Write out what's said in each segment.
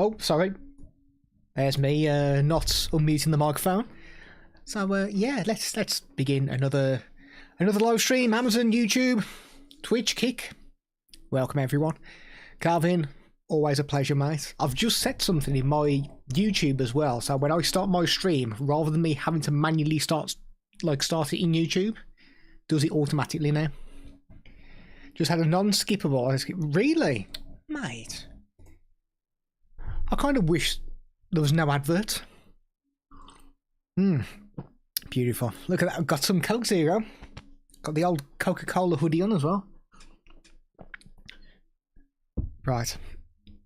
Oh, sorry. There's me not unmuting the microphone. So yeah, let's begin another live stream. Amazon, YouTube, Twitch, Kick. Welcome everyone. Calvin, always a pleasure, mate. I've just set something in my YouTube as well. So when I start my stream, rather than me having to manually start it in YouTube, does it automatically now. Just had a non-skippable. Really, mate? I kind of wish there was no advert. Beautiful. Look at that. I've got some Coke Zero. Got the old Coca-Cola hoodie on as well. Right.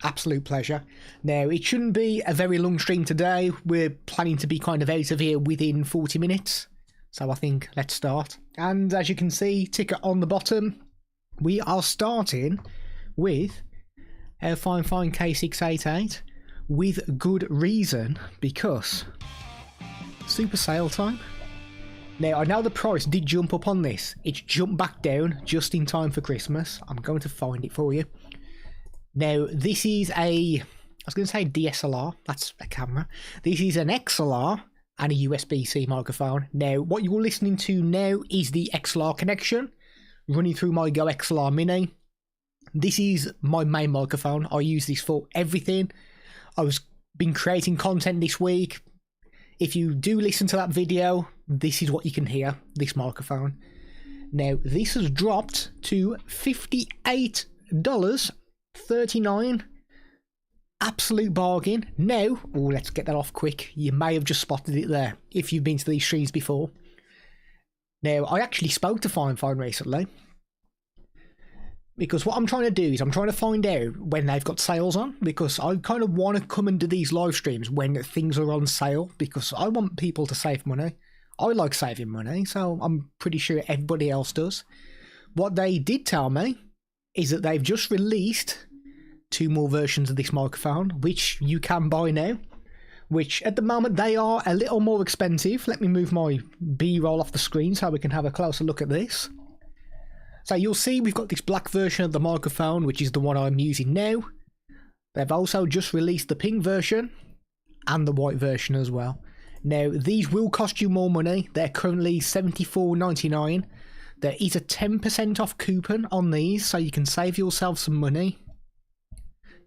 Absolute pleasure. Now, it shouldn't be a very long stream today. We're planning to be kind of out of here within 40 minutes. So I think let's start. And as you can see, ticker on the bottom, we are starting with our Fifine K688 with good reason, because super sale time. Now, I know the price did jump up on this. It's jumped back down just in time for Christmas. I'm going to find it for you. Now, this is I was going to say DSLR. That's a camera. This is an XLR and a USB-C microphone. Now, what you're listening to now is the XLR connection running through my Go XLR Mini. This is my main microphone. I use this for everything. I was been creating content this week. If you do listen to that video, this is what you can hear, this microphone. Now, this has dropped to $58.39. Absolute bargain. Now, oh, let's get that off quick. You may have just spotted it there if you've been to these streams before. Now, I actually spoke to Fifine recently, because what I'm trying to do is I'm trying to find out when they've got sales on, because I kind of want to come and do these live streams when things are on sale, because I want people to save money. I like saving money, so I'm pretty sure everybody else does. What they did tell me is that they've just released 2 more versions of this microphone, which you can buy now, which at the moment they are a little more expensive. Let me move my B-roll off the screen so we can have a closer look at this. So you'll see we've got this black version of the microphone, which is the one I'm using now. They've also just released the pink version and the white version as well. Now, these will cost you more money. They're currently $74.99. There is a 10% off coupon on these, so you can save yourself some money.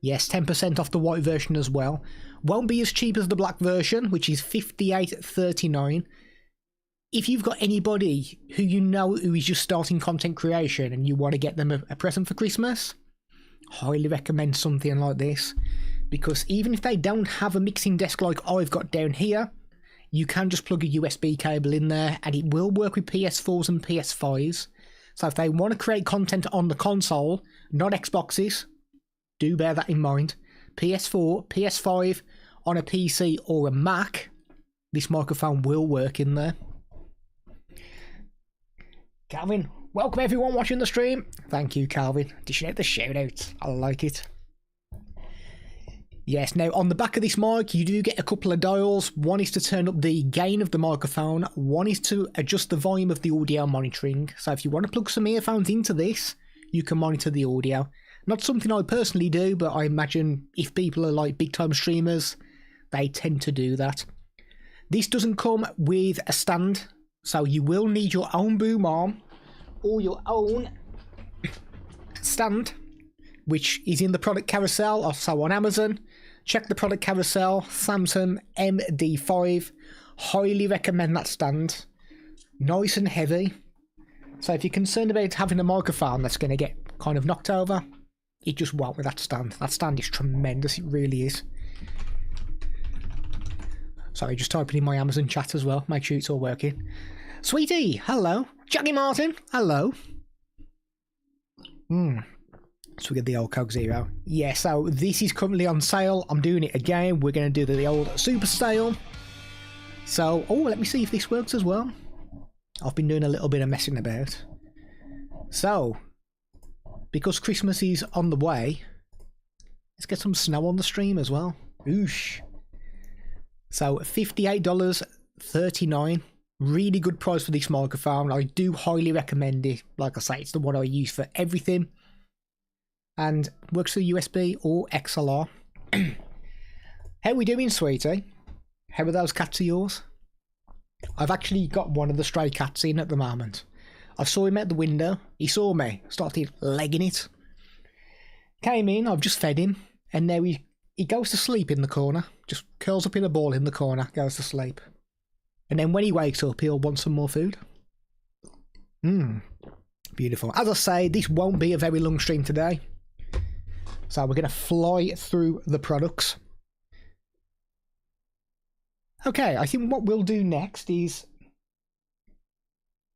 Yes, 10% off the white version as well. Won't be as cheap as the black version, which is $58.39. If you've got anybody who you know who is just starting content creation and you want to get them a present for Christmas, highly recommend something like this, because even if they don't have a mixing desk like I've got down here, you can just plug a USB cable in there and it will work with PS4s and PS5s. So if they want to create content on the console, not Xboxes, do bear that in mind. PS4, PS5, on a PC or a Mac, this microphone will work in there. Calvin, welcome everyone watching the stream. Thank you, Calvin. Dishing out the shout-outs. I like it. Yes, now on the back of this mic, you do get a couple of dials. One is to turn up the gain of the microphone. One is to adjust the volume of the audio monitoring. So if you want to plug some earphones into this, you can monitor the audio. Not something I personally do, but I imagine if people are like big-time streamers, they tend to do that. This doesn't come with a stand, so you will need your own boom arm or your own stand, which is in the product carousel, also on Amazon. Check the product carousel, Samsung MD5. Highly recommend that stand. Nice and heavy. So if you're concerned about having a microphone that's going to get kind of knocked over, it just won't with that stand. That stand is tremendous, it really is. Sorry, just typing in my Amazon chat as well. Make sure it's all working. Sweetie, hello. Jackie Martin, hello. So we get the old Coke Zero. Yeah, so this is currently on sale. I'm doing it again. We're going to do the old super sale. So, oh, let me see if this works as well. I've been doing a little bit of messing about. So, because Christmas is on the way, let's get some snow on the stream as well. Oosh. So, $58.39. Really good price for this microphone. I do highly recommend it. Like I say, it's the one I use for everything. And works through USB or XLR. How we doing, sweetie? How are those cats of yours? I've actually got one of the stray cats in at the moment. I saw him at the window. He saw me, started legging it. Came in, I've just fed him, and now he goes to sleep in the corner. Just curls up in a ball in the corner, goes to sleep. And then when he wakes up, he'll want some more food. Beautiful. As I say, this won't be a very long stream today. So we're going to fly through the products. Okay, I think what we'll do next is...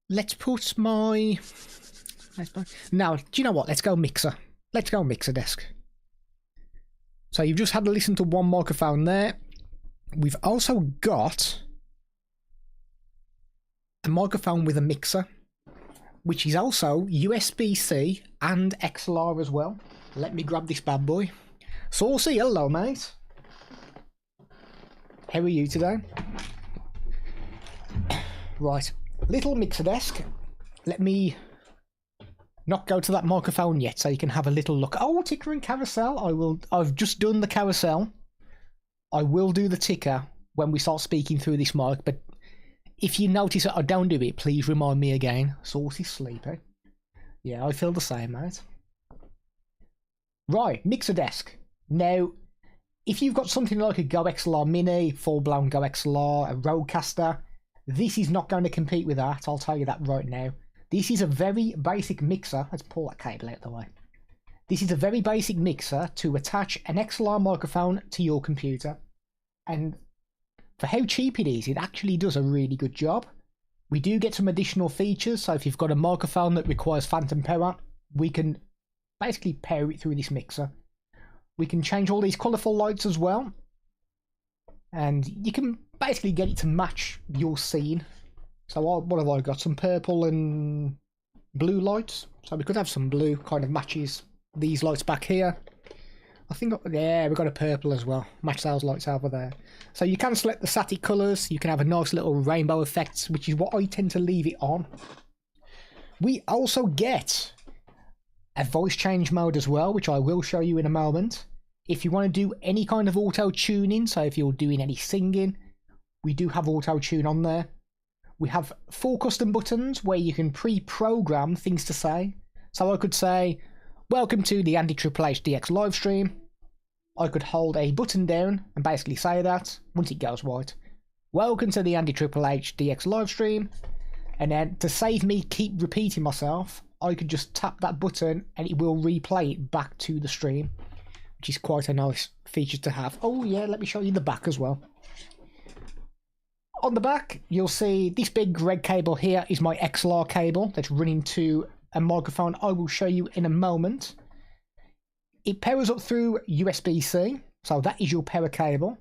Let's put my... Now, do you know what? Let's go mixer. Let's go mixer desk. So you've just had to listen to one microphone there. We've also got a microphone with a mixer, which is also USB-C and XLR as well. Let me grab this bad boy. Saucy, hello mate. How are you today? Right, little mixer desk. Let me not go to that microphone yet so you can have a little look. Oh, ticker and carousel. I've just done the carousel. I will do the ticker when we start speaking through this mic, but if you notice that I don't do it, please remind me again. Saucy sleepy. Yeah, I feel the same, mate. Right, mixer desk. Now, if you've got something like a Go XLR Mini, full-blown Go XLR, a Rodecaster, this is not going to compete with that, I'll tell you that right now. This is a very basic mixer. Let's pull that cable out of the way. This is a very basic mixer to attach an XLR microphone to your computer. And for how cheap it is, it actually does a really good job. We do get some additional features, so if you've got a microphone that requires phantom power, we can basically power it through this mixer. We can change all these colourful lights as well, and you can basically get it to match your scene. So what have I got? Some purple and blue lights. So we could have some blue, kind of matches these lights back here. I think, yeah, we've got a purple as well. Match those lights over there. So you can select the static colours. You can have a nice little rainbow effect, which is what I tend to leave it on. We also get a voice change mode as well, which I will show you in a moment. If you want to do any kind of auto tuning, so if you're doing any singing, we do have auto tune on there. We have 4 custom buttons where you can pre-program things to say. So I could say, welcome to the Andy Triple H DX live stream. I could hold a button down and basically say that once it goes white. Welcome to the Andy Triple H DX live stream. And then to save me keep repeating myself, I could just tap that button and it will replay it back to the stream, which is quite a nice feature to have. Oh yeah, let me show you the back as well. On the back, you'll see this big red cable here is my XLR cable that's running to a microphone I will show you in a moment. It powers up through USB-C, so that is your power cable.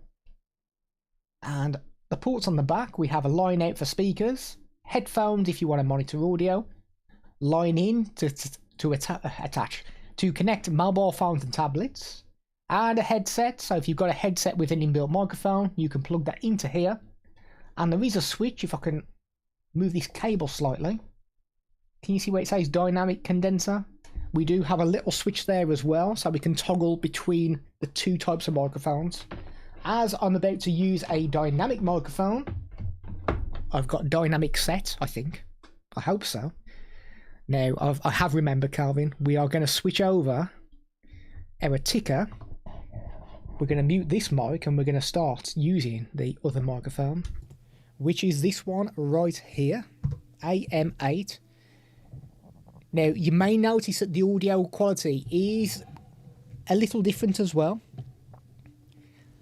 And the ports on the back, we have a line out for speakers, headphones if you want to monitor audio, line in to attach, to connect mobile phones and tablets, and a headset. So if you've got a headset with an inbuilt microphone, you can plug that into here. And there is a switch, if I can move this cable slightly. Can you see where it says dynamic condenser? We do have a little switch there as well, so we can toggle between the 2 types of microphones. As I'm about to use a dynamic microphone, I've got dynamic set, I think. I hope so. Now, I have remembered, Calvin, we are going to switch over our ticker. We're going to mute this mic and we're going to start using the other microphone, which is this one right here, AM8. Now, you may notice that the audio quality is a little different as well.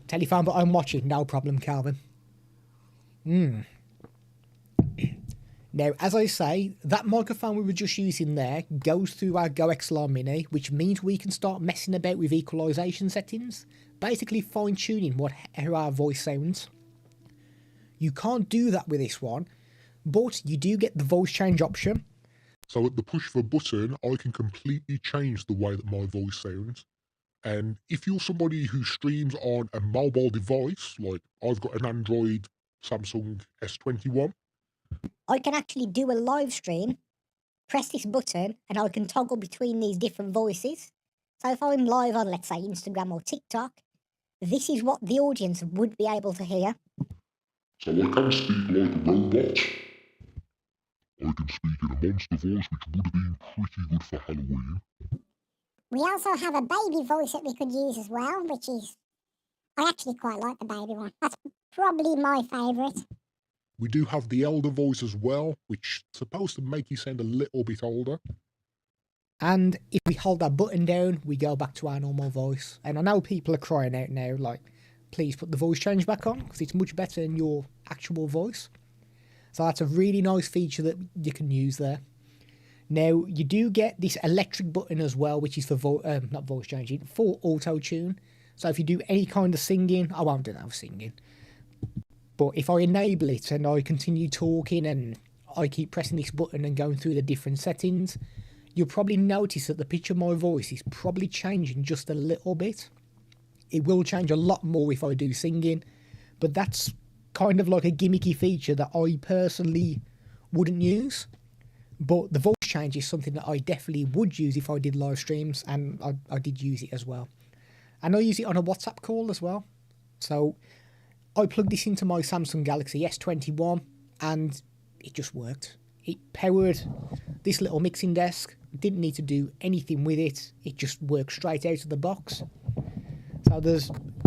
Telephone, but I'm watching, no problem, Calvin. Now, as I say, that microphone we were just using there goes through our Go XLR Mini, which means we can start messing about with equalization settings, basically fine-tuning how our voice sounds. You can't do that with this one, but you do get the voice change option. So at the push of a button, I can completely change the way that my voice sounds. And if you're somebody who streams on a mobile device, like I've got an Android Samsung S21, I can actually do a live stream, press this button, and I can toggle between these different voices. So if I'm live on, let's say, Instagram or TikTok, this is what the audience would be able to hear. So I can speak like a robot. I can speak in a monster voice, which would have been pretty good for Halloween. We also have a baby voice that we could use as well, which is... I actually quite like the baby one. That's probably my favourite. We do have the elder voice as well, which is supposed to make you sound a little bit older. And if we hold that button down, we go back to our normal voice. And I know people are crying out now, like, please put the voice change back on, because it's much better than your actual voice. So that's a really nice feature that you can use there. Now, you do get this electric button as well, which is for not voice changing, for auto-tune. So if you do any kind of singing, I won't do that with singing. But if I enable it and I continue talking and I keep pressing this button and going through the different settings, you'll probably notice that the pitch of my voice is probably changing just a little bit. It will change a lot more if I do singing, but that's kind of like a gimmicky feature that I personally wouldn't use. But the voice change is something that I definitely would use if I did live streams, and I did use it as well. And I use it on a WhatsApp call as well. So I plugged this into my Samsung Galaxy S21 and it just worked. It powered this little mixing desk. Didn't need to do anything with it. It just worked straight out of the box. So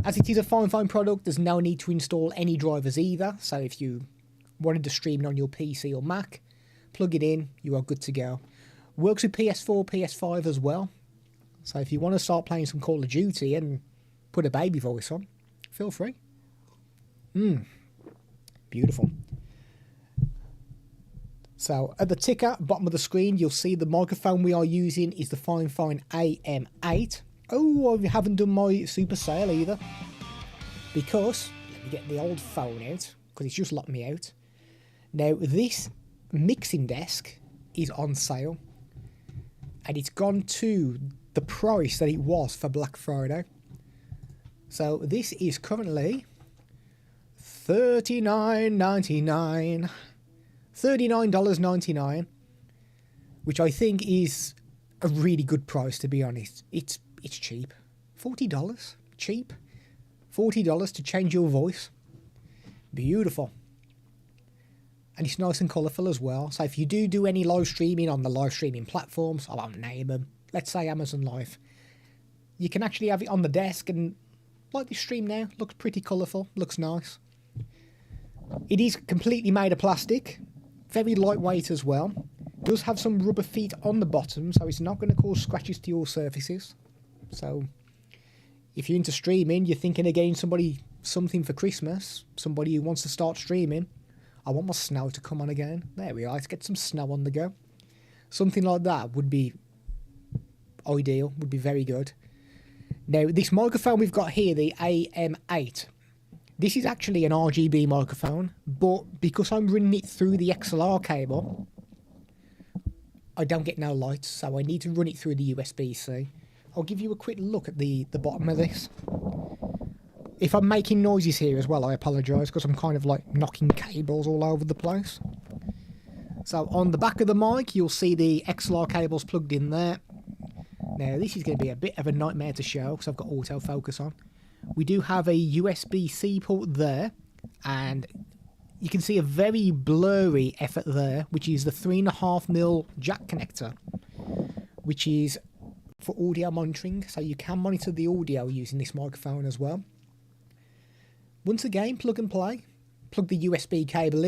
as it is a Fifine product, there's no need to install any drivers either. So if you wanted to stream it on your PC or Mac, plug it in, you are good to go. Works with PS4, PS5 as well. So if you want to start playing some Call of Duty and put a baby voice on, feel free. Beautiful. So at the ticker, bottom of the screen, you'll see the microphone we are using is the Fifine AM8. Oh, I haven't done my super sale either. Because, let me get the old phone out, because it's just locked me out. Now, this mixing desk is on sale. And it's gone to the price that it was for Black Friday. So this is currently $39.99. $39.99, which I think is a really good price, to be honest. It's cheap. $40? Cheap? $40 to change your voice. Beautiful. And it's nice and colourful as well. So if you do any live streaming on the live streaming platforms, I won't name them, let's say Amazon Live, you can actually have it on the desk, and like this stream now, looks pretty colourful, looks nice. It is completely made of plastic, very lightweight as well. Does have some rubber feet on the bottom, so it's not going to cause scratches to your surfaces. So if you're into streaming, you're thinking of getting something for Christmas, somebody who wants to start streaming, I want my snow to come on again. There we are, let's get some snow on the go. Something like that would be ideal, would be very good. Now, this microphone we've got here, the AM8, this is actually an RGB microphone, but because I'm running it through the XLR cable, I don't get no lights, so I need to run it through the USB-C. I'll give you a quick look at the bottom of this. If I'm making noises here as well, I apologise, because I'm kind of like knocking cables all over the place. So on the back of the mic, you'll see the XLR cables plugged in there. Now, this is going to be a bit of a nightmare to show, because I've got autofocus on. We do have a USB-C port there, and you can see a very blurry effort there, which is the 3.5mm jack connector, which is for audio monitoring, so you can monitor the audio using this microphone as well. Once again, plug and play. Plug the USB cable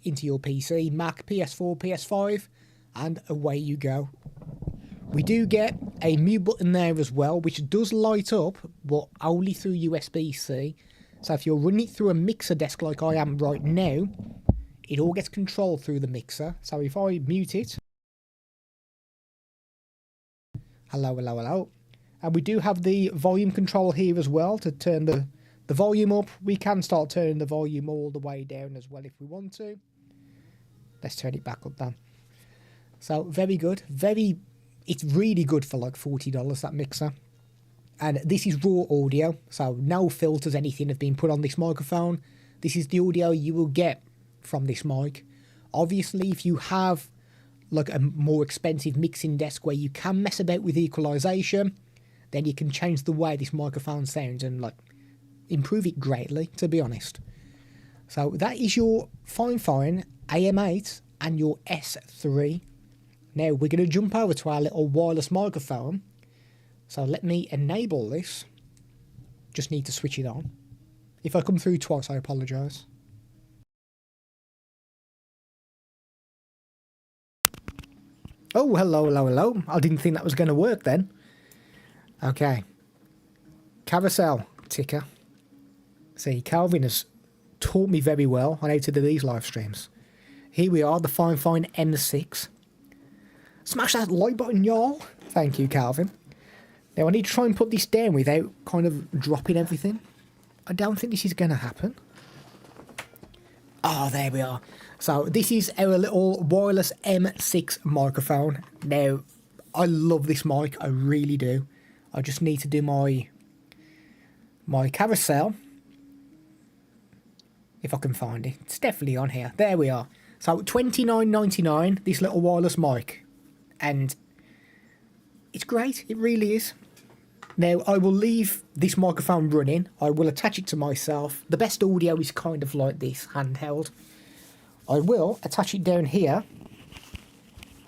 into your PC, Mac, PS4, PS5, and away you go. We do get a mute button there as well, which does light up, but only through USB-C. So if you're running it through a mixer desk like I am right now, it all gets controlled through the mixer. So if I mute it, hello, hello, hello. And we do have the volume control here as well to turn the volume up. We can start turning the volume all the way down as well if we want to. Let's turn it back up then. So very good, it's really good for like $40, that mixer. And this is raw audio, so no filters, anything have been put on this microphone. This is the audio you will get from this mic. Obviously, if you have like a more expensive mixing desk where you can mess about with equalization, then you can change the way this microphone sounds and like improve it greatly, to be honest. So that is your Fifine AM8 and your S3. Now we're going to jump over to our little wireless microphone. So let me enable this. Just need to switch it on. If I come through twice, I apologise. Oh, hello, hello, hello. I didn't think that was going to work then. Okay. Carousel ticker. See, Calvin has taught me very well on how to do these live streams. Here we are, the Fifine M6. Smash that like button, y'all. Thank you, Calvin. Now, I need to try and put this down without kind of dropping everything. I don't think this is going to happen. Oh, there we are. So, this is our little wireless M6 microphone. Now, I love this mic. I really do. I just need to do my carousel. If I can find it. It's definitely on here. There we are. So, $29.99, this little wireless mic. And it's great. It really is. Now, I will leave this microphone running. I will attach it to myself. The best audio is kind of like this, handheld. I will attach it down here.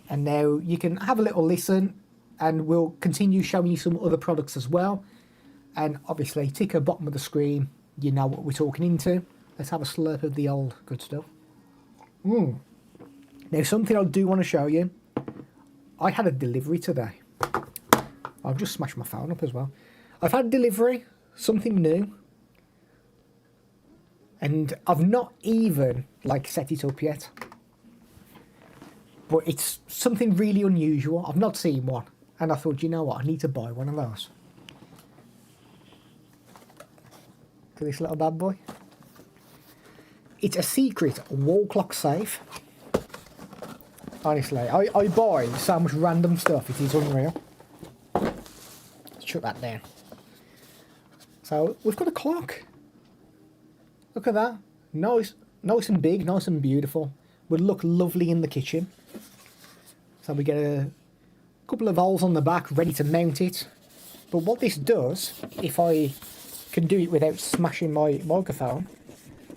And now you can have a little listen. And we'll continue showing you some other products as well. And obviously, ticker bottom of the screen. You know what we're talking into. Let's have a slurp of the old good stuff. Now, something I do want to show you. I had a delivery today. I've just smashed my phone up as well. I've had a delivery, something new. And I've not even, like, set it up yet. But it's something really unusual. I've not seen one. And I thought, you know what, I need to buy one of those. Look at this little bad boy. It's a secret wall clock safe. Honestly, I buy so much random stuff, it is unreal. Let's shut that down. So, we've got a clock. Look at that. Nice and big, nice and beautiful. Would look lovely in the kitchen. So we get a couple of holes on the back ready to mount it. But what this does, if I can do it without smashing my microphone,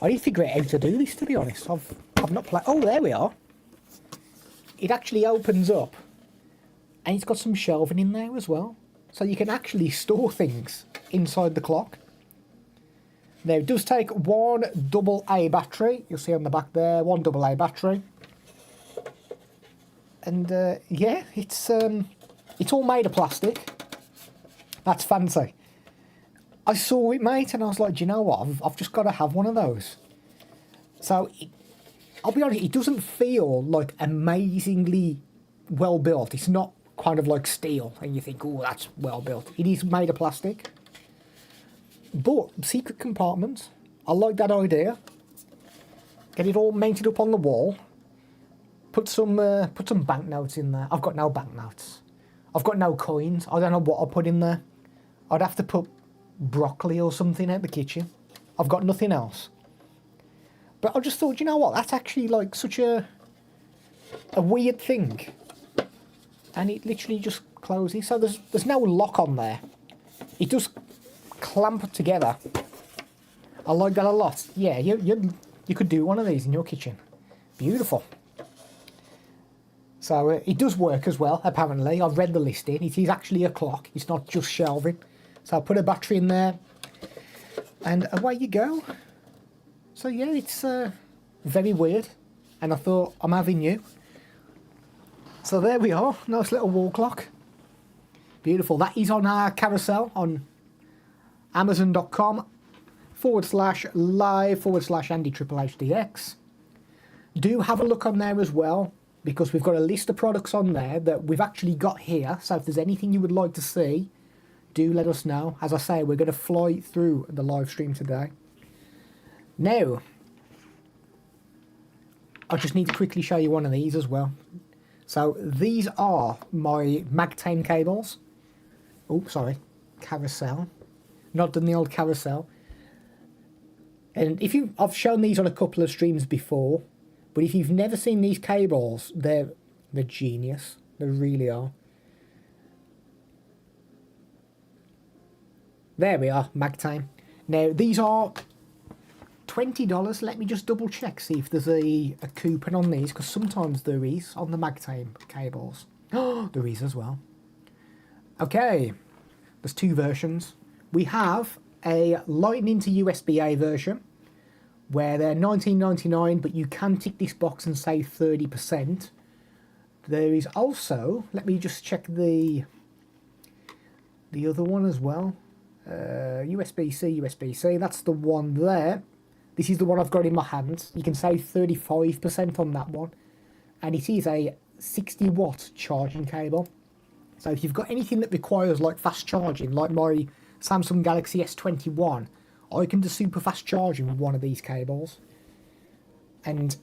I need to figure out how to do this, to be honest. I've not played. Oh, there we are. It actually opens up, and it's got some shelving in there as well, so you can actually store things inside the clock. Now, it does take one AA battery. You'll see on the back there, one AA battery. And yeah, it's all made of plastic. That's fancy. I saw it, mate, and I was like, do you know what? I've just got to have one of those. So, I'll be honest, it doesn't feel like amazingly well built. It's not kind of like steel, and you think, oh, that's well built. It is made of plastic. But, secret compartments, I like that idea. Get it all mounted up on the wall. Put some banknotes in there. I've got no banknotes. I've got no coins. I don't know what I'll put in there. I'd have to put broccoli or something out the kitchen. I've got nothing else. But I just thought, you know what? That's actually like such a weird thing. And it literally just closes. So there's no lock on there. It does clamp together. I like that a lot. Yeah, you could do one of these in your kitchen. Beautiful. So it does work as well, apparently. I've read the listing. It is actually a clock. It's not just shelving. So I'll put a battery in there. And away you go. So yeah, it's very weird. And I thought, I'm having you. So there we are. Nice little wall clock. Beautiful. That is on our carousel on Amazon.com/live/Andy HDX. Do have a look on there as well, because we've got a list of products on there that we've actually got here. So if there's anything you would like to see, do let us know. As I say, we're going to fly through the live stream today. Now, I just need to quickly show you one of these as well. So these are my Magtame cables. Oh, sorry, carousel. Not done the old carousel. And I've shown these on a couple of streams before, but if you've never seen these cables, they're genius. They really are. There we are, Magtame. Now, these are $20. Let me just double check, see if there's a coupon on these, because sometimes there is on the Magtame cables. Oh, there is as well. Okay, there's two versions. We have a Lightning to USB-A version, where they're $19.99, but you can tick this box and save 30%. There is also, let me just check the other one as well. USB-C, USB-C, that's the one there. This is the one I've got in my hands. You can save 35% on that one. And it is a 60-watt charging cable. So if you've got anything that requires like fast charging, like my Samsung Galaxy S21, I can do super fast charging with one of these cables. And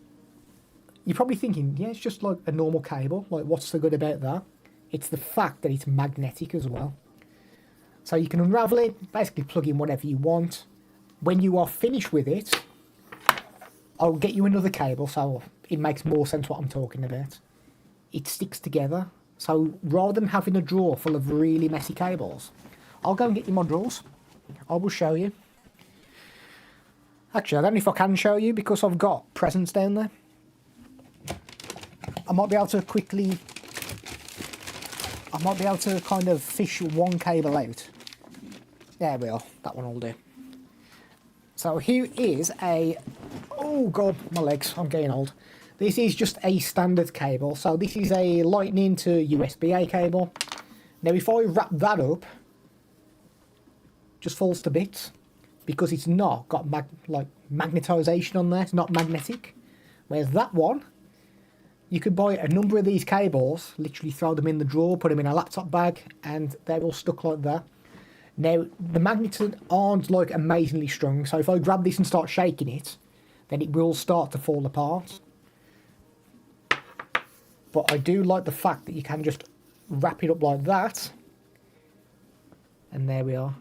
you're probably thinking, yeah, it's just like a normal cable. Like, what's so good about that? It's the fact that it's magnetic as well. So you can unravel it, basically plug in whatever you want. When you are finished with it, I'll get you another cable so it makes more sense what I'm talking about. It sticks together. So rather than having a drawer full of really messy cables, I'll go and get you my drawers. I will show you. Actually, I don't know if I can show you because I've got presents down there. I might be able to kind of fish one cable out. There we are, that one will do. So here is a, oh god, my legs, I'm getting old. This is just a standard cable. So this is a Lightning to USB-A cable. Now if I wrap that up, just falls to bits because it's not got magnetisation on there, it's not magnetic. Whereas that one, you could buy a number of these cables, literally throw them in the drawer, put them in a laptop bag, and they're all stuck like that. Now, the magnets aren't like amazingly strong, so if I grab this and start shaking it, then it will start to fall apart. But I do like the fact that you can just wrap it up like that. And there we are.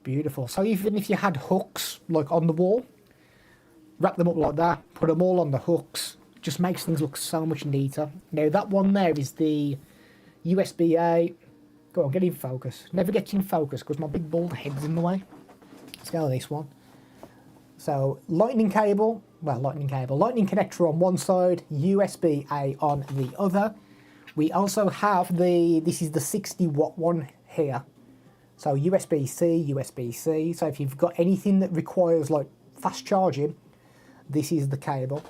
Beautiful. So even if you had hooks like on the wall, wrap them up like that, put them all on the hooks, just makes things look so much neater. Now that one there is the USB-A. Go on, get in focus. Never gets in focus because my big bald head's in the way. Let's go with this one. So lightning cable, lightning connector on one side, USB-A on the other. We also have this is the 60-watt one here. So USB-C, USB-C. So if you've got anything that requires like fast charging, this is the cable.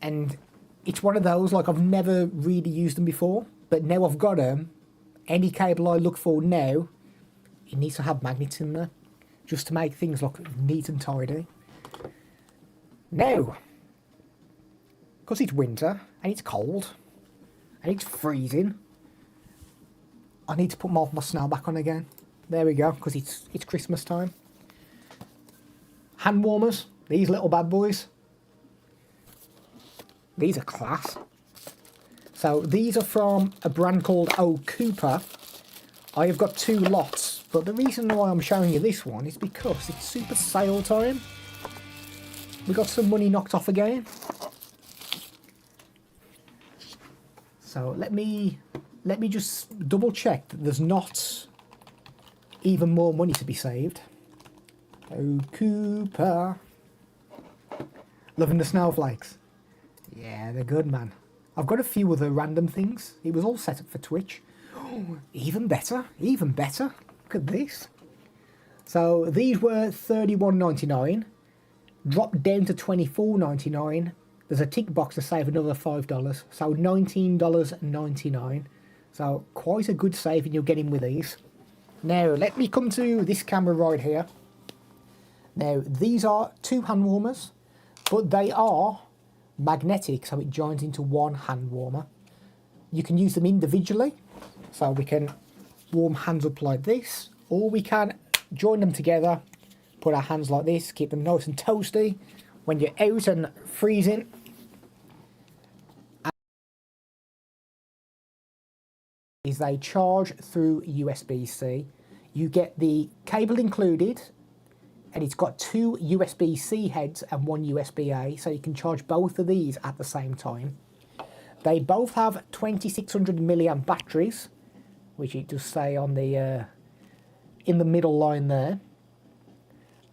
And it's one of those, like, I've never really used them before, but now I've got them. Any cable I look for now, it needs to have magnets in there, just to make things look neat and tidy. Now, because it's winter, and it's cold, and it's freezing, I need to put my snow back on again. There we go, because it's Christmas time. Hand warmers, these little bad boys. These are class. So these are from a brand called Cooper. I have got two lots, but the reason why I'm showing you this one is because it's super sale time. We got some money knocked off again. So let me just double check that there's not even more money to be saved. Cooper. Loving the snowflakes. Yeah, they're good, man. I've got a few other random things. It was all set up for Twitch. Oh, even better, even better. Look at this. So these were $31.99, dropped down to $24.99. There's a tick box to save another $5, so $19.99. So quite a good saving you're getting with these. Now let me come to this camera right here. Now these are two hand warmers, but they are magnetic, so it joins into one hand warmer. You can use them individually, so we can warm hands up like this, or we can join them together, put our hands like this, keep them nice and toasty when you're out and freezing. Is they charge through USB-C. You get the cable included, and it's got two USB-C heads and one USB-A, so you can charge both of these at the same time. They both have 2600 milliamp batteries, which it does say on the in the middle line there.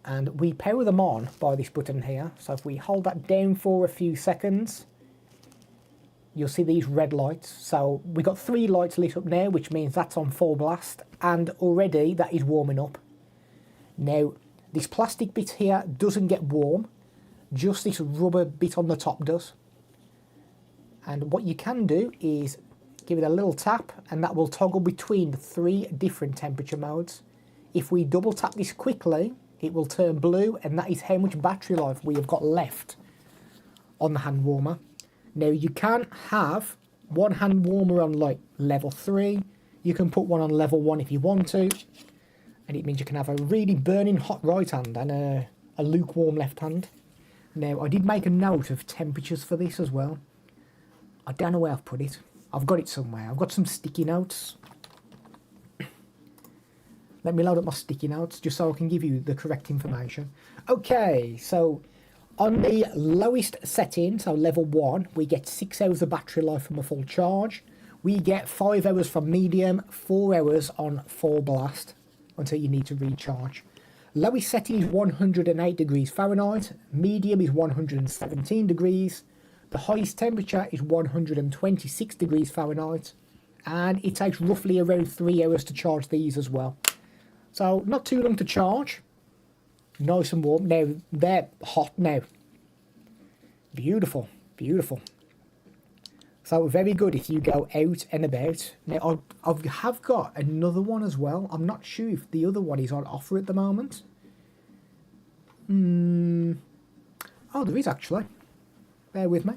and we power them on by this button here. So if we hold that down for a few seconds, you'll see these red lights. So we've got 3 lights lit up now, which means that's on full blast, and already that is warming up. Now, this plastic bit here doesn't get warm, just this rubber bit on the top does. And what you can do is give it a little tap, and that will toggle between the 3 different temperature modes. If we double tap this quickly, it will turn blue, and that is how much battery life we have got left on the hand warmer. Now, you can have one hand warmer on like level 3. You can put one on level 1 if you want to. And it means you can have a really burning hot right hand and a lukewarm left hand. Now, I did make a note of temperatures for this as well. I don't know where I've put it. I've got it somewhere. I've got some sticky notes. Let me load up my sticky notes just so I can give you the correct information. Okay, so on the lowest setting, so level 1, we get 6 hours of battery life from a full charge. We get 5 hours from medium, 4 hours on full blast until you need to recharge. Lowest setting is 108 degrees Fahrenheit, medium is 117 degrees, the highest temperature is 126 degrees Fahrenheit, and it takes roughly around 3 hours to charge these as well. So not too long to charge, nice and warm. Now they're hot now, beautiful, beautiful. So very good if you go out and about. Now I have got another one as well. I'm not sure if the other one is on offer at the moment. Oh, there is actually. Bear with me.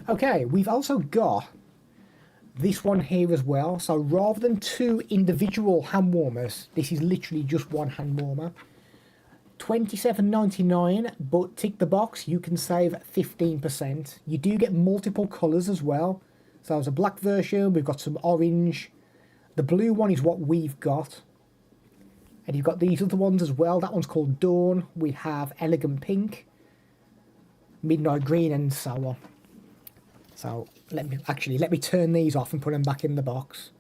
Okay, we've also got this one here as well. So rather than 2 individual hand warmers, this is literally just one hand warmer. $27.99, but tick the box, you can save 15%. You do get multiple colours as well. So there's a black version, we've got some orange. The blue one is what we've got. And you've got these other ones as well. That one's called Dawn. We have Elegant Pink, Midnight Green, and so on. So let me turn these off and put them back in the box.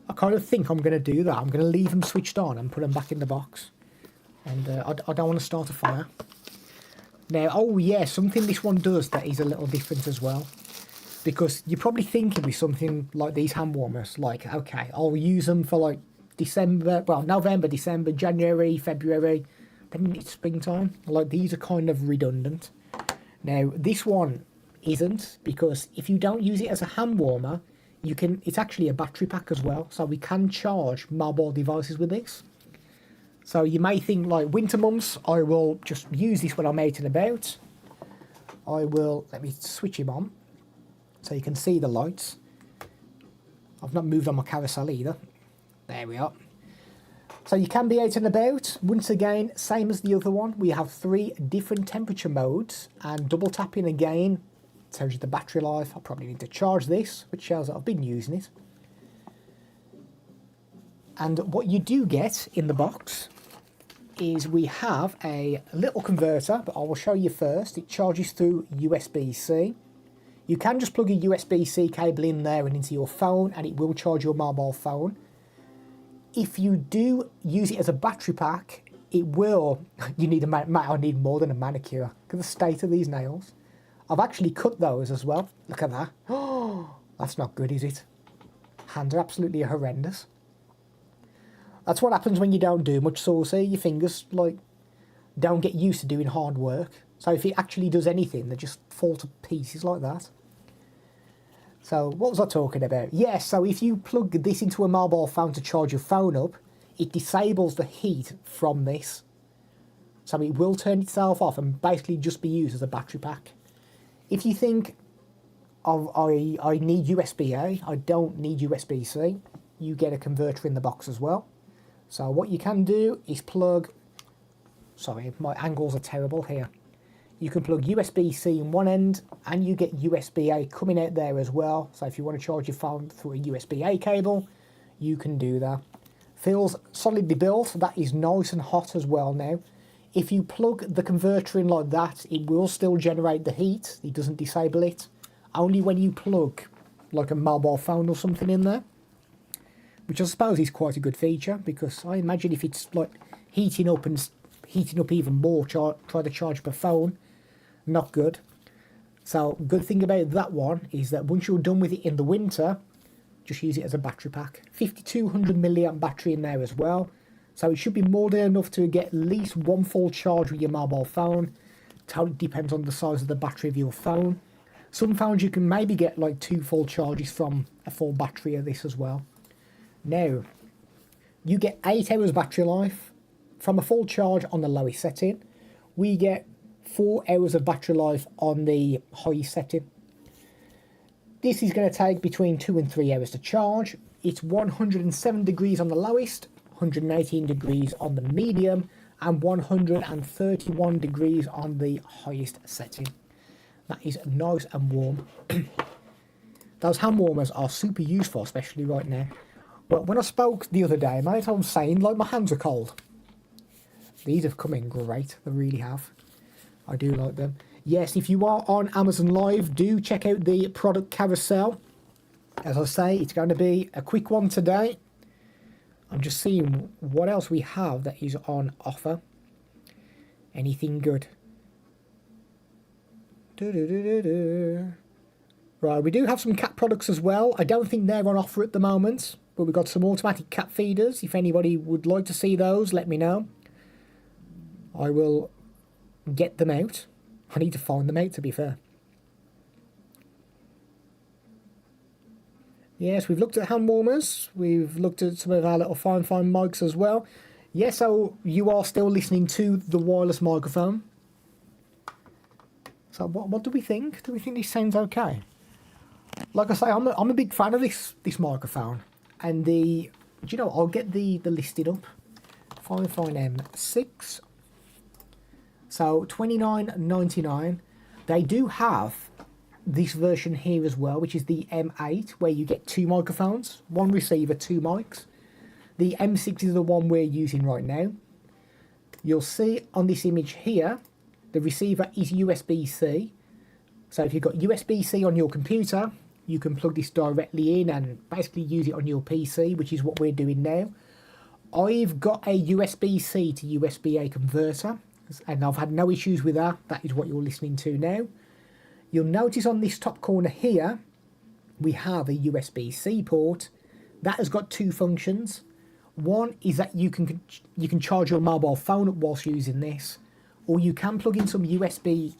I kind of think I'm going to do that. I'm going to leave them switched on and put them back in the box. And I don't want to start a fire. Now, oh yeah, something this one does that is a little different as well. Because you're probably thinking with something like these hand warmers, like, okay, I'll use them for like December, well, November, December, January, February, then it's springtime. Like, these are kind of redundant. Now, this one isn't, because if you don't use it as a hand warmer, you can, it's actually a battery pack as well. So we can charge mobile devices with this. So you may think like winter months, I will just use this when I'm out and about. I will, let me switch him on so you can see the lights. I've not moved on my carousel either. There we are. So you can be out and about. Once again, same as the other one, we have 3 different temperature modes, and double tapping again tells you the battery life. I probably need to charge this, which shows that I've been using it. And what you do get in the box is we have a little converter, but I will show you first. It charges through USB-C. You can just plug a USB-C cable in there and into your phone, and it will charge your mobile phone. If you do use it as a battery pack, it will, you need I need more than a manicure. Look at the state of these nails. I've actually cut those as well. Look at that. Oh, that's not good, is it? Hands are absolutely horrendous. That's what happens when you don't do much saucy. Your fingers, like, don't get used to doing hard work. So if it actually does anything, they just fall to pieces like that. So what was I talking about? Yes, so if you plug this into a mobile phone to charge your phone up, it disables the heat from this. So it will turn itself off and basically just be used as a battery pack. If you think, I need USB-A, I don't need USB-C, you get a converter in the box as well. So what you can do is plug, sorry, my angles are terrible here. You can plug USB-C in one end, and you get USB-A coming out there as well. So if you want to charge your phone through a USB-A cable, you can do that. Feels solidly built. That is nice and hot as well now. If you plug the converter in like that, it will still generate the heat. It doesn't disable it. Only when you plug like a mobile phone or something in there, which I suppose is quite a good feature, because I imagine if it's like heating up and heating up even more, try to charge up a phone. Not good. So good thing about that one is that once you're done with it in the winter, just use it as a battery pack. 5200 milliamp battery in there as well. So it should be more than enough to get at least one full charge with your mobile phone. It depends on the size of the battery of your phone. Some phones you can maybe get like 2 full charges from a full battery of this as well. Now, you get 8 hours battery life from a full charge on the lowest setting. We get 4 hours of battery life on the highest setting. This is going to take between 2 and 3 hours to charge. It's 107 degrees on the lowest, 118 degrees on the medium, and 131 degrees on the highest setting. That is nice and warm. Those hand warmers are super useful, especially right now. But when I spoke the other day, mate, I was saying, like, my hands are cold. These have come in great, they really have. I do like them. Yes, if you are on Amazon Live, do check out the product carousel. As I say, it's going to be a quick one today. I'm just seeing what else we have that is on offer. Anything good? Right, we do have some cat products as well. I don't think they're on offer at the moment, but we've got some automatic cat feeders. If anybody would like to see those, let me know. I will get them out. I need to find them out, to be fair. Yes, we've looked at hand warmers. We've looked at some of our little fine mics as well. Yes, so you are still listening to the wireless microphone. So what do we think? Do we think this sounds okay? Like I say, I'm a big fan of this microphone. And do you know, I'll get the listed up. Fifine M6. So $29.99. They do have this version here as well, which is the M8, where you get 2 microphones, 1 receiver, 2 mics. The M6 is the one we're using right now. You'll see on this image here, the receiver is USB-C. So if you've got USB-C on your computer, you can plug this directly in and basically use it on your PC, which is what we're doing now. I've got a USB-C to USB-A converter, and I've had no issues with that. That is what you're listening to now. You'll notice on this top corner here, we have a USB-C port. That has got 2 functions. One is that you can charge your mobile phone whilst using this, or you can plug in some USB-C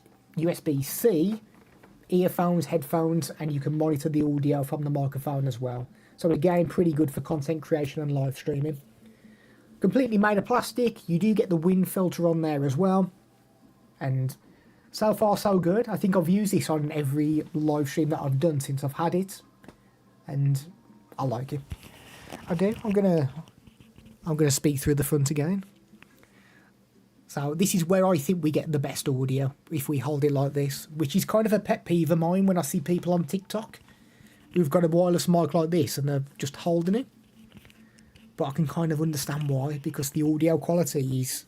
earphones, headphones, and you can monitor the audio from the microphone as well. So again, pretty good for content creation and live streaming. Completely made of plastic. You do get the wind filter on there as well. And so far so good. I think I've used this on every live stream that I've done since I've had it. And I like it. I do. I'm gonna speak through the front again. So this is where I think we get the best audio if we hold it like this, which is kind of a pet peeve of mine when I see people on TikTok who've got a wireless mic like this and they're just holding it. But I can kind of understand why, because the audio quality is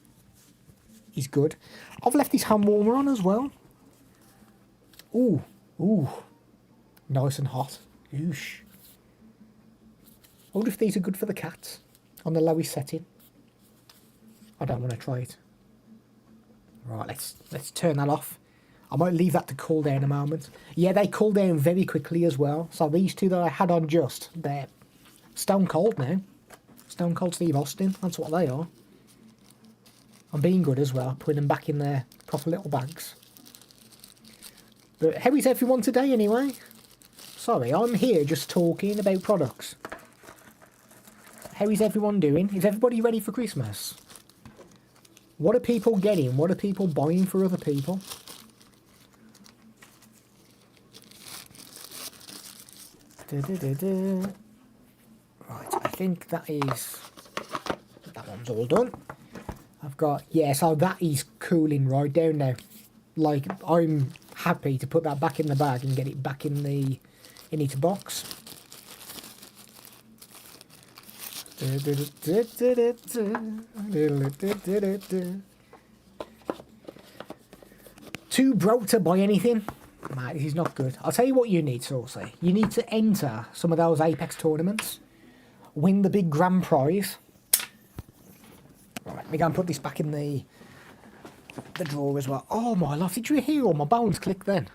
good. I've left this hand warmer on as well. Ooh, nice and hot. Oosh. I wonder if these are good for the cats on the lowest setting. I don't want to try it. Right, let's turn that off. I might leave that to cool down a moment. Yeah, they cool down very quickly as well. So these 2 that I had on just, they're stone cold now. Stone Cold Steve Austin, that's what they are. I'm being good as well, putting them back in their proper little bags. But how is everyone today anyway? Sorry, I'm here just talking about products. How is everyone doing? Is everybody ready for Christmas? What are people getting? What are people buying for other people? Right, I think that one's all done. I've got, yeah, so that is cooling right down now. Like, I'm happy to put that back in the bag and get it back in its box. Too broke to buy anything? Mate, this is not good. I'll tell you what you need, Saucy. You need to enter some of those Apex tournaments. Win the big grand prize. Right, we're going to put this back in the the drawer as well. Oh my love, did you hear all my bones click then?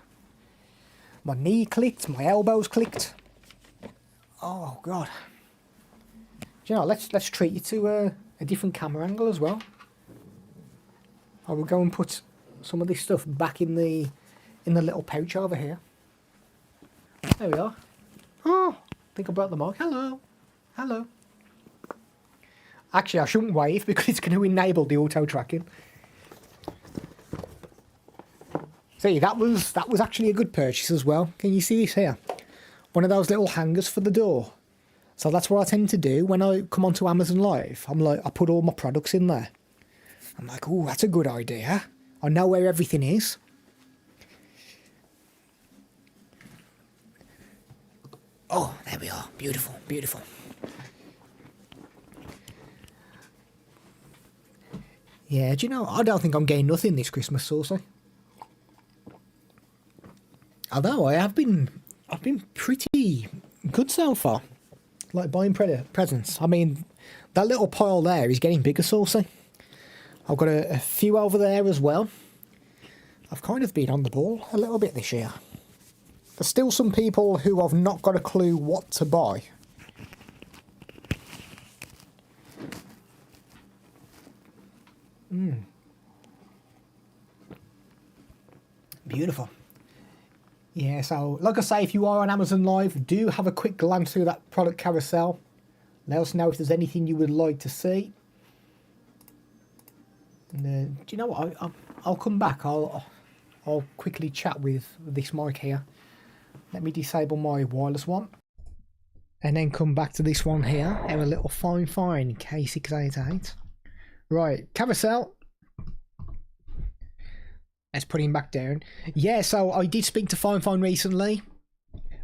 My knee clicked, my elbows clicked. Oh god. Do you know, let's treat you to a different camera angle as well. I will go and put some of this stuff back in the little pouch over here. There we are. Oh, I think I broke the mic. Hello. Hello. Actually, I shouldn't wave because it's going to enable the auto tracking. See, that was actually a good purchase as well. Can you see this here? One of those little hangers for the door. So that's what I tend to do when I come onto Amazon Live. I'm like, I put all my products in there. I'm like, oh, that's a good idea. I know where everything is. Oh, there we are. Beautiful, beautiful. Yeah, do you know, I don't think I'm getting nothing this Christmas, Saucy. Although I've been pretty good so far. Like buying presents. I mean, that little pile there is getting bigger, Saucy. I've got a few over there as well. I've kind of been on the ball a little bit this year. There's still some people who have not got a clue what to buy. Beautiful. Yeah, so like I say, if you are on Amazon Live, do have a quick glance through that product carousel. Let us know if there's anything you would like to see. And, do you know what? I'll come back. I'll quickly chat with this mic here. Let me disable my wireless one. And then come back to this one here. Our little Fifine K688. Right, carousel. Let's put him back down. Yeah, so I did speak to Fifine recently.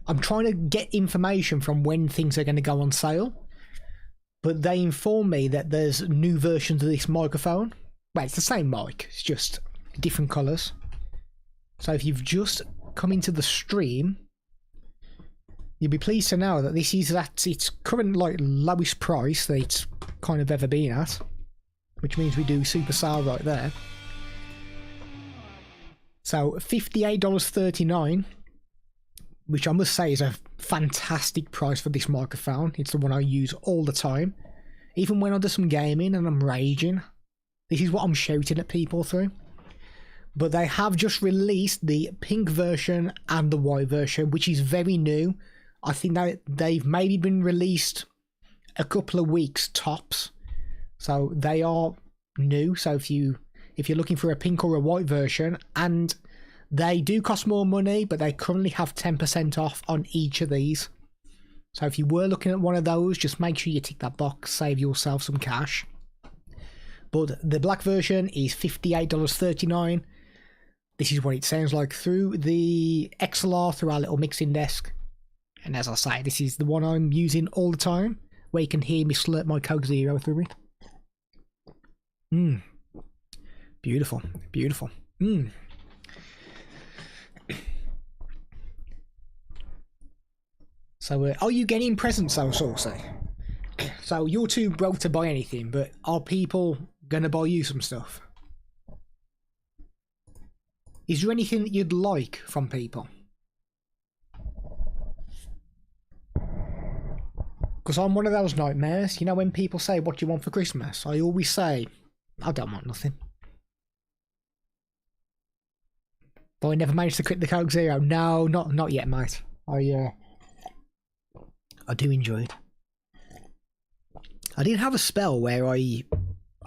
I'm trying to get information from when things are going to go on sale. But they informed me that there's new versions of this microphone. Well, it's the same mic. It's just different colours. So if you've just come into the stream, you'll be pleased to know that this is at its current like lowest price that it's kind of ever been at. Which means we do super sale right there. So $58.39, which I must say is a fantastic price for this microphone. It's the one I use all the time. Even when I do some gaming and I'm raging, this is what I'm shouting at people through. But they have just released the pink version and the white version, which is very new. I think that they've maybe been released a couple of weeks tops. So they are new. So if you're looking for a pink or a white version, and they do cost more money, but they currently have 10% off on each of these. So if you were looking at one of those, just make sure you tick that box, save yourself some cash. But the black version is $58.39. This is what it sounds like through the XLR, through our little mixing desk. And as I say, this is the one I'm using all the time, where you can hear me slurp my Coke Zero through it. Beautiful, beautiful. So, are you getting presents, so Saucy? So, you're too broke to buy anything, but are people gonna buy you some stuff? Is there anything that you'd like from people? Because I'm one of those nightmares. You know, when people say, what do you want for Christmas? I always say, I don't want nothing. But I never managed to quit the Coke Zero. No, not yet, mate. I do enjoy it. I did have a spell where I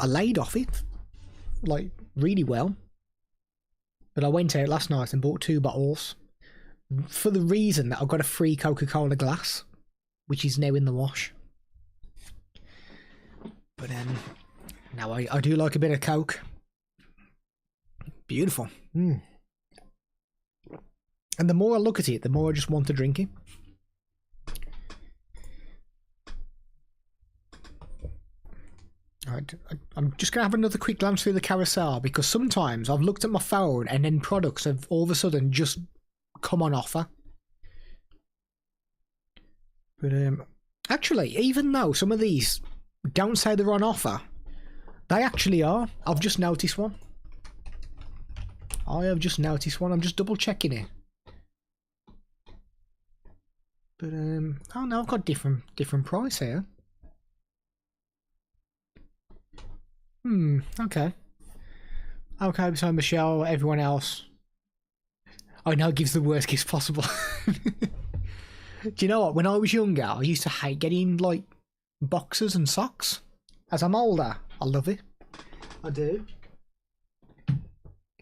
laid off it, like, really well. But I went out last night and bought 2 bottles for the reason that I got a free Coca-Cola glass, which is now in the wash. But now I do like a bit of Coke. Beautiful. And the more I look at it, the more I just want to drink it. Alright, I'm just going to have another quick glance through the carousel, because sometimes I've looked at my phone and then products have all of a sudden just come on offer. But actually, even though some of these don't say they're on offer, they actually are. I've just noticed one. I have just noticed one. I'm just double checking it. But oh no, I've got different price here. Okay. Okay, so Michelle, everyone else. I know it gives the worst gifts possible. Do you know what? When I was younger, I used to hate getting like boxers and socks. As I'm older, I love it. I do.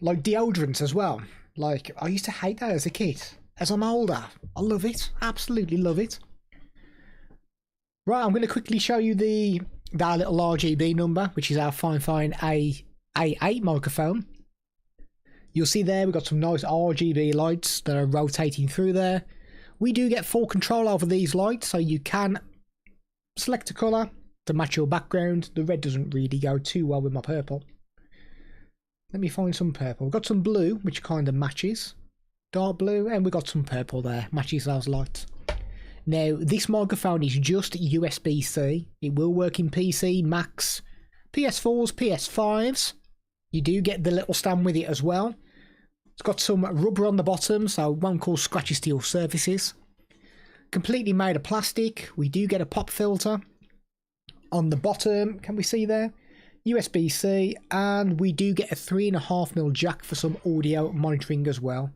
Like deodorants as well. Like, I used to hate that as a kid. As I'm older, I love it. Absolutely love it. Right, I'm going to quickly show you that little RGB number, which is our Fifine A8 microphone. You'll see there we've got some nice RGB lights that are rotating through there. We do get full control over these lights, so you can select a colour to match your background. The red doesn't really go too well with my purple. Let me find some purple. We've got some blue, which kind of matches. Dark blue, and we've got some purple there, matches those lights. Now, this microphone is just USB-C. It will work in PC, Macs, PS4s, PS5s. You do get the little stand with it as well. It's got some rubber on the bottom, so it won't cause scratches to your surfaces. Completely made of plastic. We do get a pop filter. On the bottom, can we see there? USB-C, and we do get a 3.5mm jack for some audio monitoring as well.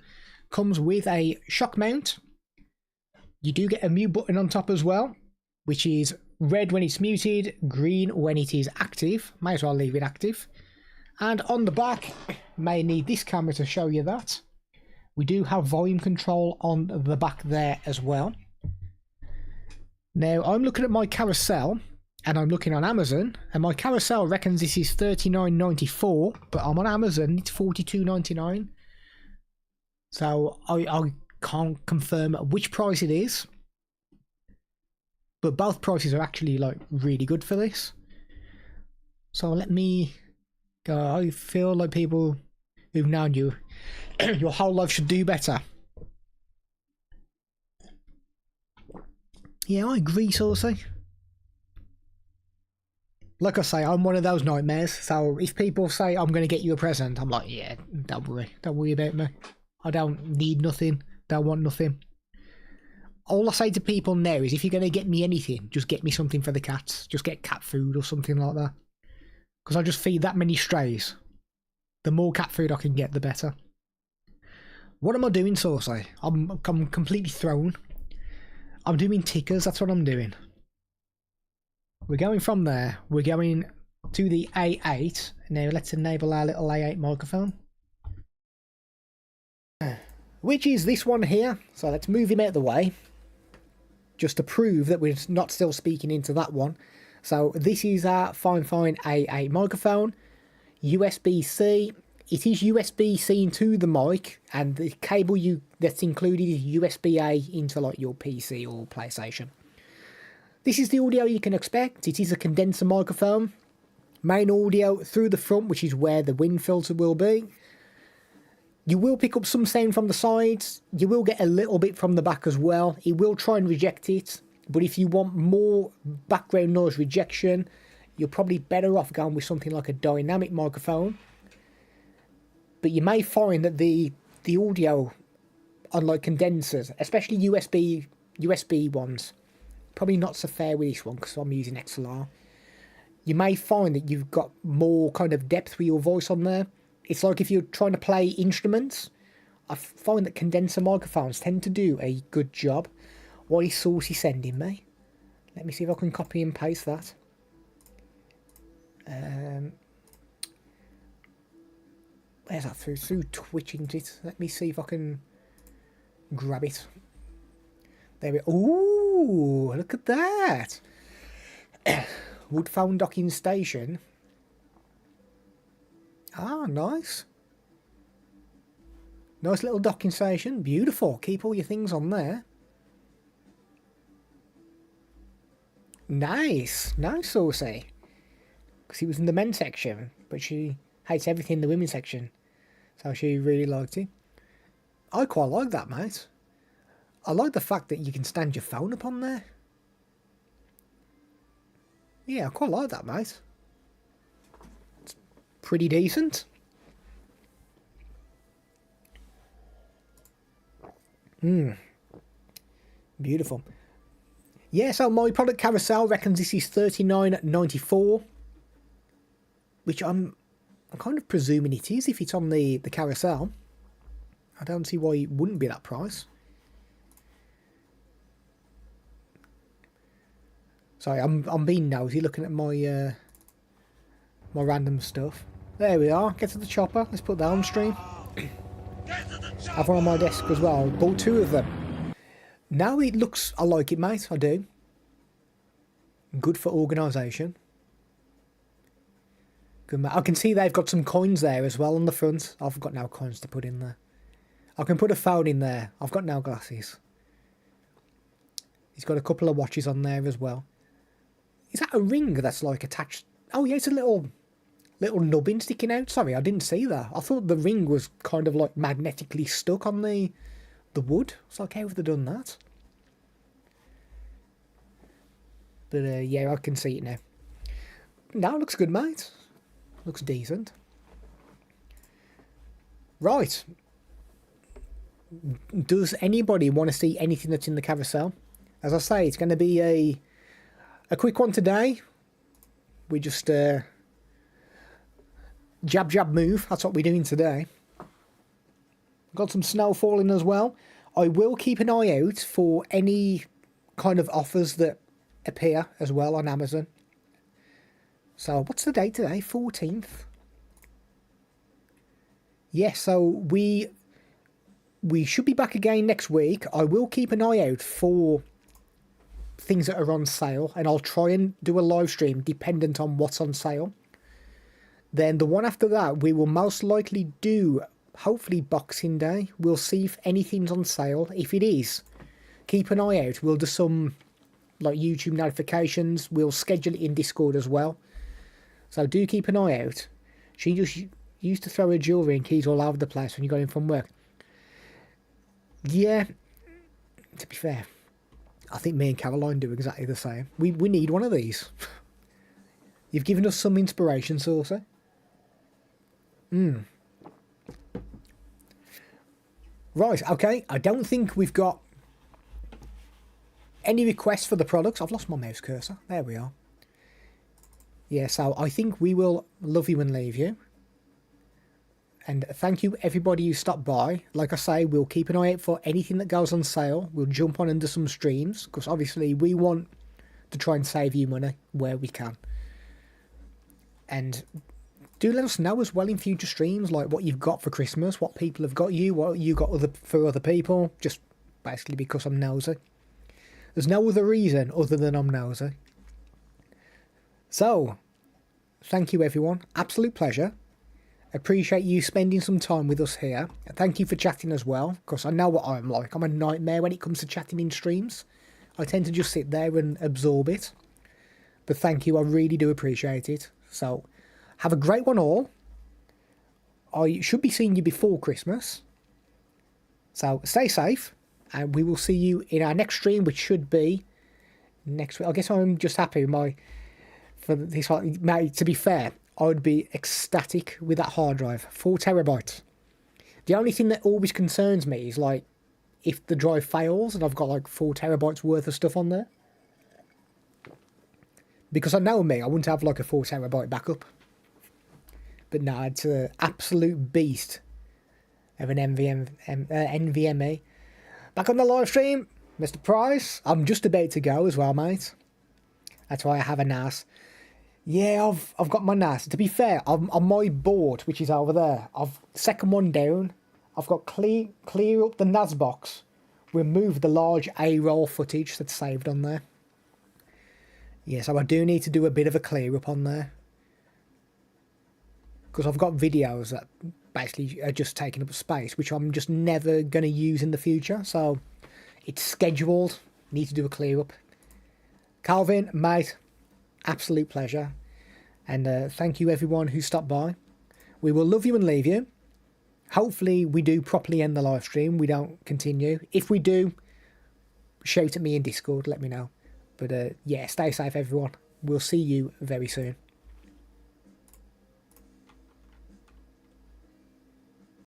Comes with a shock mount. You do get a mute button on top as well, which is red when it's muted, green when it is active. May as well leave it active. And on the back, may need this camera to show you that. We do have volume control on the back there as well. Now, I'm looking at my carousel, and I'm looking on Amazon, and my carousel reckons this is $39.94, but I'm on Amazon, it's $42.99. So I can't confirm which price it is, but both prices are actually like really good for this. So let me go. I feel like people who've known you your whole life should do better. Yeah, I agree, Saucy. Like I say, I'm one of those nightmares, so if people say I'm going to get you a present, I'm like, yeah, don't worry about me. I don't need nothing, don't want nothing. All I say to people now is if you're going to get me anything, just get me something for the cats. Just get cat food or something like that. Because I just feed that many strays. The more cat food I can get, the better. What am I doing, Saucy? I'm completely thrown. I'm doing tickers, that's what I'm doing. We're going from there, we're going to the A8. Now let's enable our little A8 microphone. Which is this one here. So let's move him out of the way. Just to prove that we're not still speaking into that one. So this is our Fifine A8 microphone. USB-C. It is USB-C into the mic. And the cable that's included is USB-A into like your PC or PlayStation. This is the audio you can expect. It is a condenser microphone. Main audio through the front, which is where the wind filter will be. You will pick up some sound from the sides. You will get a little bit from the back as well. It will try and reject it. But if you want more background noise rejection, you're probably better off going with something like a dynamic microphone. But you may find that the audio, unlike condensers, especially USB ones, probably not so fair with this one because I'm using XLR. You may find that you've got more kind of depth with your voice on there. It's like if you're trying to play instruments, I find that condenser microphones tend to do a good job. What is Saucy sending me? Let me see if I can copy and paste that. Where's that through? Through Twitch, isn't it? Let me see if I can grab it. There we go. Ooh, look at that. Wood phone docking station. Ah, nice. Nice little docking station. Beautiful. Keep all your things on there. Nice. Nice, Saucy. Because he was in the men's section, but she hates everything in the women's section. So she really liked it. I quite like that, mate. I like the fact that you can stand your phone up on there. Yeah, I quite like that, mate. It's pretty decent. Beautiful. Yeah, so my product carousel reckons this is $39.94, which I'm kind of presuming it is if it's on the carousel. I don't see why it wouldn't be that price. Sorry, I'm being nosy looking at my my random stuff. There we are. Get to the chopper. Let's put that on stream. I have one on my desk as well. Bought 2 of them. Now it looks, I like it, mate. I do. Good for organisation. Good, mate. I can see they've got some coins there as well on the front. I've got no coins to put in there. I can put a phone in there. I've got no glasses. He's got a couple of watches on there as well. Is that a ring that's like attached? Oh yeah, it's a little nubbin sticking out. Sorry, I didn't see that. I thought the ring was kind of like magnetically stuck on the wood. It's like, how have they done that? But yeah, I can see it now. Now it looks good, mate. Looks decent. Right. Does anybody want to see anything that's in the carousel? As I say, it's going to be a quick one today. We just jab move. That's what we're doing today. Got some snow falling as well. I will keep an eye out for any kind of offers that appear as well on Amazon. So what's the date today? 14th. Yes, so we should be back again next week. I will keep an eye out for things that are on sale, and I'll try and do a live stream dependent on what's on sale. Then the one after that, we will most likely do, hopefully, Boxing Day. We'll see if anything's on sale. If it is, keep an eye out. We'll do some like YouTube notifications. We'll schedule it in Discord as well. So do keep an eye out. She just used to throw her jewellery and keys all over the place when you got in from work. Yeah, to be fair, I think me and Caroline do exactly the same. We need one of these. You've given us some inspiration, Saucer. Right, okay. I don't think we've got any requests for the products. I've lost my mouse cursor. There we are. Yeah, so I think we will love you and leave you. And thank you everybody who stopped by. Like I say, we'll keep an eye out for anything that goes on sale. We'll jump on into some streams, because obviously we want to try and save you money where we can. And do let us know as well in future streams, like what you've got for Christmas, what people have got you, what you got for other people, just basically because I'm nosy. There's no other reason other than I'm nosy. So, thank you everyone. Absolute pleasure. Appreciate you spending some time with us here. Thank you for chatting as well, because I know what I'm like. I'm a nightmare when it comes to chatting in streams. I tend to just sit there and absorb it. But thank you, I really do appreciate it. So, have a great one all. I should be seeing you before Christmas. So, stay safe. And we will see you in our next stream, which should be next week. I guess I'm just happy for this. Mate, to be fair, I would be ecstatic with that hard drive. 4 terabytes. The only thing that always concerns me is like if the drive fails and I've got like 4 terabytes worth of stuff on there. Because I know me, I wouldn't have like a 4 terabyte backup. But no, it's an absolute beast of an NVMe. Back on the live stream, Mr. Price. I'm just about to go as well, mate. That's why I have a NAS. Yeah, I've got my NAS. To be fair, on my board, which is over there, I've second one down. I've got clear up the NAS box, remove the large A-roll footage that's saved on there. Yeah, so I do need to do a bit of a clear up on there, because I've got videos that basically are just taking up space, which I'm just never going to use in the future. So it's scheduled. Need to do a clear up. Calvin, mate, absolute pleasure. And thank you everyone who stopped by. We will love you and leave you. Hopefully we do properly end the live stream. We don't continue. If we do, shout at me in Discord. Let me know. But yeah, stay safe everyone. We'll see you very soon.